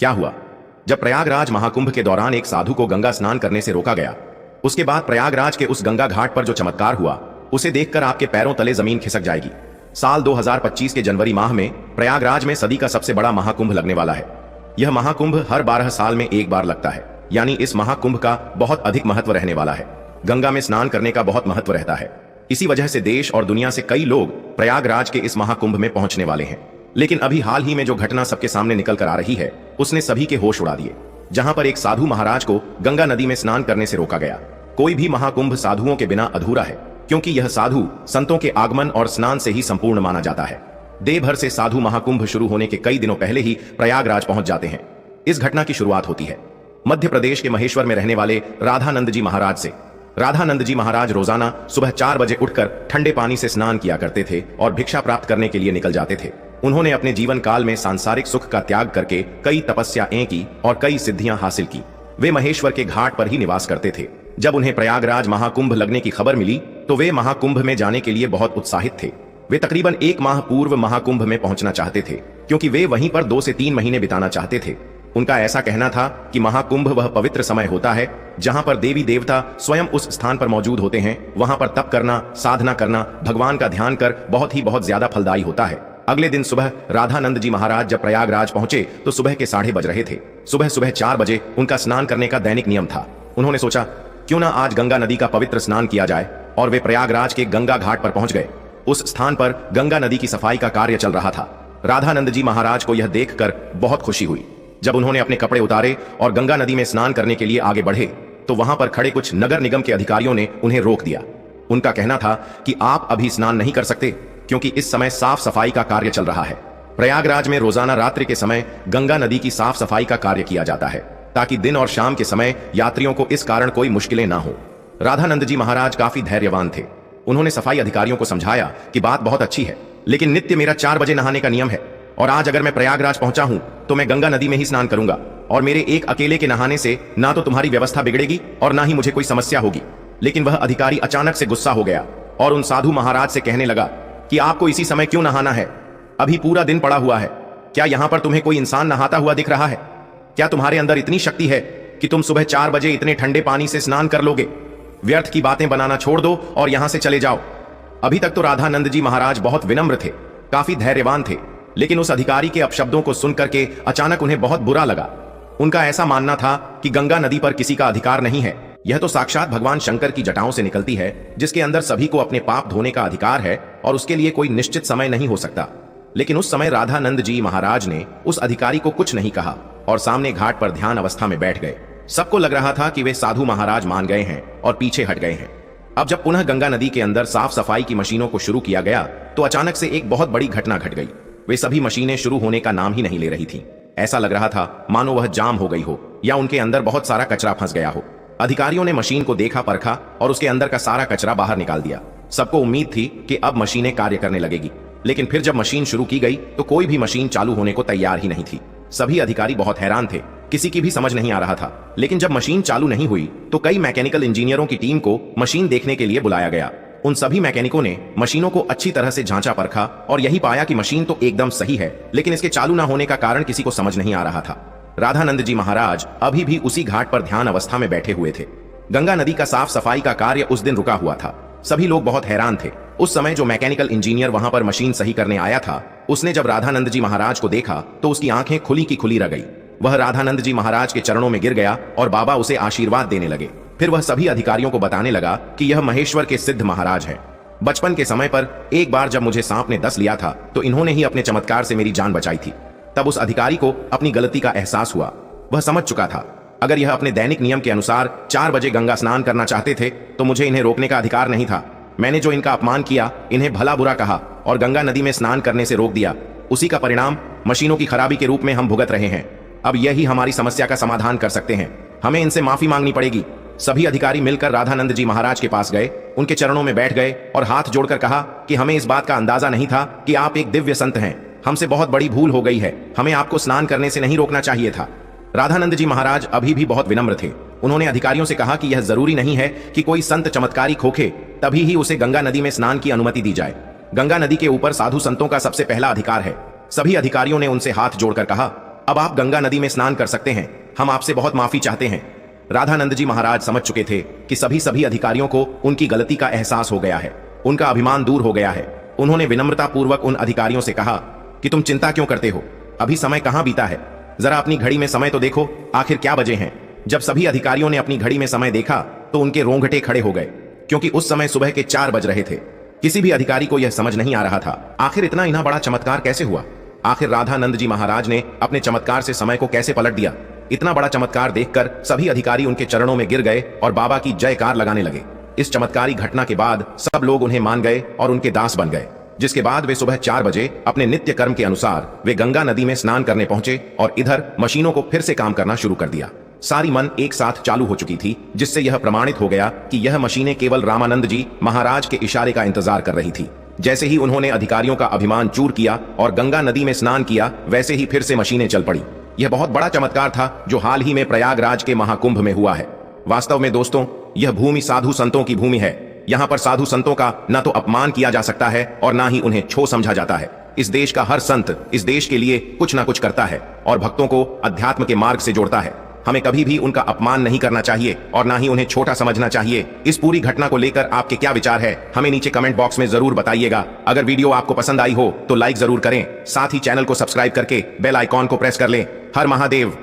क्या हुआ? जब प्रयागराज महाकुंभ के दौरान एक साधु को गंगा स्नान करने से रोका गया, उसके बाद प्रयागराज के उस गंगा घाट पर जो चमत्कार हुआ, उसे देखकर आपके पैरों तले जमीन खिसक जाएगी। साल 2025 के जनवरी माह में प्रयागराज में सदी का सबसे बड़ा महाकुंभ लगने वाला है। यह महाकुंभ हर 12 साल में एक बार लगता है, यानी इस महाकुंभ का बहुत अधिक महत्व रहने वाला है। गंगा में स्नान करने का बहुत महत्व रहता है। इसी वजह से देश और दुनिया से कई लोग प्रयागराज के इस महाकुंभ में पहुंचने वाले हैं। लेकिन अभी हाल ही में जो घटना सबके सामने निकल कर आ रही है, उसने सभी के होश उड़ा दिए। जहां पर एक साधु महाराज को गंगा नदी में स्नान करने से रोका गया। कोई भी महाकुंभ साधुओं के बिना अधूरा है, क्योंकि यह साधु संतों के आगमन और स्नान से ही संपूर्ण माना जाता है। देव भर से साधु महाकुंभ शुरू होने के कई दिनों पहले ही प्रयागराज पहुंच जाते हैं। इस घटना की शुरुआत होती है मध्य प्रदेश के महेश्वर में रहने वाले राधानंद जी महाराज से। राधानंद जी महाराज रोजाना सुबह 4 बजे उठकर ठंडे पानी से स्नान किया करते थे और भिक्षा प्राप्त करने के लिए निकल जाते थे। उन्होंने अपने जीवन काल में सांसारिक सुख का त्याग करके कई तपस्याएं की और कई सिद्धियां हासिल की। वे महेश्वर के घाट पर ही निवास करते थे। जब उन्हें प्रयागराज महाकुंभ लगने की खबर मिली तो वे महाकुंभ में जाने के लिए बहुत उत्साहित थे। वे तकरीबन 1 माह पूर्व महाकुंभ में पहुंचना चाहते थे, क्योंकि वे वहीं पर 2 से 3 महीने बिताना चाहते थे। उनका ऐसा कहना था कि महाकुंभ वह पवित्र समय होता है जहां पर देवी देवता स्वयं उस स्थान पर मौजूद होते हैं। वहां पर तप करना, साधना करना, भगवान का ध्यान कर बहुत ज्यादा फलदायी होता है। अगले दिन सुबह राधानंद जी महाराज जब प्रयागराज पहुंचे तो सुबह के 6:30 बज रहे थे। सुबह 4 बजे उनका स्नान करने का दैनिक नियम था। उन्होंने सोचा, क्यों ना आज गंगा नदी का पवित्र स्नान किया जाए, और वे प्रयागराज के गंगा घाट पर पहुंच गए। उस स्थान पर गंगा नदी की सफाई का कार्य चल रहा था। राधानंद जी महाराज को यह देखकर बहुत खुशी हुई। जब उन्होंने अपने कपड़े उतारे और गंगा नदी में स्नान करने के लिए आगे बढ़े तो वहां पर खड़े कुछ नगर निगम के अधिकारियों ने उन्हें रोक दिया। उनका कहना था कि आप अभी स्नान नहीं कर सकते, क्योंकि इस समय साफ सफाई का कार्य चल रहा है। प्रयागराज में रोजाना रात्रि के समय गंगा नदी की साफ सफाई का कार्य किया जाता है, ताकि दिन और शाम के समय यात्रियों को इस कारण कोई मुश्किलें ना हो। राधानंद जी महाराज काफी धैर्यवान थे। उन्होंने सफाई अधिकारियों को समझाया कि बात बहुत अच्छी है, लेकिन नित्य मेरा 4 बजे नहाने का नियम है, और आज अगर मैं प्रयागराज पहुंचा हूं तो मैं गंगा नदी में ही स्नान करूंगा, और मेरे एक अकेले के नहाने से ना तो तुम्हारी व्यवस्था बिगड़ेगी और ना ही मुझे कोई समस्या होगी। लेकिन वह अधिकारी अचानक से गुस्सा हो गया और उन साधु महाराज से कहने लगा कि आपको इसी समय क्यों नहाना है? अभी पूरा दिन पड़ा हुआ है। क्या यहां पर तुम्हें कोई इंसान नहाता हुआ दिख रहा है? क्या तुम्हारे अंदर इतनी शक्ति है कि तुम सुबह 4 बजे इतने ठंडे पानी से स्नान कर लोगे? व्यर्थ की बातें बनाना छोड़ दो और यहां से चले जाओ। अभी तक तो राधानंद जी महाराज बहुत विनम्र थे, काफी धैर्यवान थे, लेकिन उस अधिकारी के अपशब्दों को सुनकर के अचानक उन्हें बहुत बुरा लगा। उनका ऐसा मानना था कि गंगा नदी पर किसी का अधिकार नहीं है। यह तो साक्षात भगवान शंकर की जटाओं से निकलती है, जिसके अंदर सभी को अपने पाप धोने का अधिकार है, और उसके लिए कोई निश्चित समय नहीं हो सकता। लेकिन उस समय राधानंद जी महाराज ने उस अधिकारी को कुछ नहीं कहा और सामने घाट पर ध्यान अवस्था में बैठ गए। सबको लग रहा था कि वे साधु महाराज मान गए हैं और पीछे हट गए हैं। अब जब पुनः गंगा नदी के अंदर साफ सफाई की मशीनों को शुरू किया गया तो अचानक से एक बहुत बड़ी घटना घट गई। वे सभी मशीनें शुरू होने का नाम ही नहीं ले रही थीं। ऐसा लग रहा था मानो वह जाम हो गई हो या उनके अंदर बहुत सारा कचरा फंस गया हो। अधिकारियों ने मशीन को देखा, परखा और उसके अंदर का सारा कचरा बाहर निकाल दिया। सबको उम्मीद थी कि अब मशीनें कार्य करने लगेगी, लेकिन फिर जब मशीन शुरू की गई तो कोई भी मशीन चालू होने को तैयार ही नहीं थी। सभी अधिकारी बहुत हैरान थे, किसी की भी समझ नहीं आ रहा था। लेकिन जब मशीन चालू नहीं हुई तो कई मैकेनिकल इंजीनियरों की टीम को मशीन देखने के लिए बुलाया गया। उन सभी मैकेनिकों ने मशीनों को अच्छी तरह से जांचा परखा और यही पाया कि मशीन तो एकदम सही है, लेकिन इसके चालू ना होने का कारण किसी को समझ नहीं आ रहा था। राधानंद जी महाराज अभी भी उसी घाट पर ध्यान अवस्था में बैठे हुए थे। गंगा नदी का साफ सफाई का कार्य उस दिन रुका हुआ था। सभी लोग बहुत हैरान थे। उस समय जो मैकेनिकल इंजीनियर वहां पर मशीन सही करने आया था, उसने जब राधानंद जी महाराज को देखा तो उसकी आंखें खुली की खुली रह गई। वह राधानंद जी महाराज के चरणों में गिर गया और बाबा उसे आशीर्वाद देने लगे। फिर वह सभी अधिकारियों को बताने लगा कि यह महेश्वर के सिद्ध महाराज है। बचपन के समय पर एक बार जब मुझे सांप ने डस लिया था तो इन्होंने ही अपने चमत्कार से मेरी जान बचाई थी। तब उस अधिकारी को अपनी गलती का एहसास हुआ। वह समझ चुका था अगर यह अपने दैनिक नियम के अनुसार 4 बजे गंगा स्नान करना चाहते थे तो मुझे इन्हें रोकने का अधिकार नहीं था। मैंने जो इनका अपमान किया, इन्हें भला बुरा कहा और गंगा नदी में स्नान करने से रोक दिया, उसी का परिणाम मशीनों की खराबी के रूप में हम भुगत रहे हैं। अब यही हमारी समस्या का समाधान कर सकते हैं। हमें इनसे माफी मांगनी पड़ेगी। सभी अधिकारी मिलकर राधानंद जी महाराज के पास गए, उनके चरणों में बैठ गए और हाथ जोड़कर कहा कि हमें इस बात का अंदाजा नहीं था कि आप एक दिव्य संत हैं। हमसे बहुत बड़ी भूल हो गई है। हमें आपको स्नान करने से नहीं रोकना चाहिए था। राधानंद जी महाराज अभी भी बहुत विनम्र थे। उन्होंने अधिकारियों से कहा कि यह जरूरी नहीं है कि कोई संत चमत्कारी खोखे तभी ही उसे गंगा नदी में स्नान की अनुमति दी जाए। गंगा नदी के ऊपर साधु संतों का सबसे पहला अधिकार है। सभी अधिकारियों ने उनसे हाथ जोड़कर कहा, अब आप गंगा नदी में स्नान कर सकते हैं, हम आपसे बहुत माफी चाहते हैं। राधानंद जी महाराज समझ चुके थे कि सभी अधिकारियों को उनकी गलती का एहसास हो गया है, उनका अभिमान दूर हो गया है। उन्होंने विनम्रता पूर्वक उन अधिकारियों से कहा कि तुम चिंता क्यों करते हो, अभी समय कहां बीता है, जरा अपनी घड़ी में समय तो देखो, आखिर क्या बजे हैं। जब सभी अधिकारियों ने अपनी घड़ी में समय देखा तो उनके रोंगटे खड़े हो गए, क्योंकि उस समय सुबह के 4 बज रहे थे। किसी भी अधिकारी को यह समझ नहीं आ रहा था आखिर इतना बड़ा चमत्कार कैसे हुआ। आखिर राधानंद जी महाराज ने अपने चमत्कार से समय को कैसे पलट दिया। इतना बड़ा चमत्कार देखकर सभी अधिकारी उनके चरणों में गिर गए और बाबा की जयकार लगाने लगे। इस चमत्कारी घटना के बाद सब लोग उन्हें मान गए और उनके दास बन गए, जिसके बाद वे सुबह 4 बजे अपने नित्य कर्म के अनुसार वे गंगा नदी में स्नान करने पहुंचे और इधर मशीनों को फिर से काम करना शुरू कर दिया। सारी मन एक साथ चालू हो चुकी थी, जिससे यह प्रमाणित हो गया कि यह मशीनें केवल रामानंद जी महाराज के इशारे का इंतजार कर रही थी। जैसे ही उन्होंने अधिकारियों का अभिमान चूर किया और गंगा नदी में स्नान किया, वैसे ही फिर से मशीनें चल पड़ी। यह बहुत बड़ा चमत्कार था जो हाल ही में प्रयागराज के महाकुंभ में हुआ है। वास्तव में दोस्तों, यह भूमि साधु संतों की भूमि है। यहाँ पर साधु संतों का न तो अपमान किया जा सकता है और ना ही उन्हें छो समझा जाता है। इस देश का हर संत इस देश के लिए कुछ ना कुछ करता है और भक्तों को अध्यात्म के मार्ग से जोड़ता है। हमें कभी भी उनका अपमान नहीं करना चाहिए और ना ही उन्हें छोटा समझना चाहिए। इस पूरी घटना को लेकर आपके क्या विचार है, हमें नीचे कमेंट बॉक्स में जरूर बताइएगा। अगर वीडियो आपको पसंद आई हो तो लाइक जरूर करें, साथ ही चैनल को सब्सक्राइब करके बेल आइकॉन को प्रेस कर लें। हर महादेव।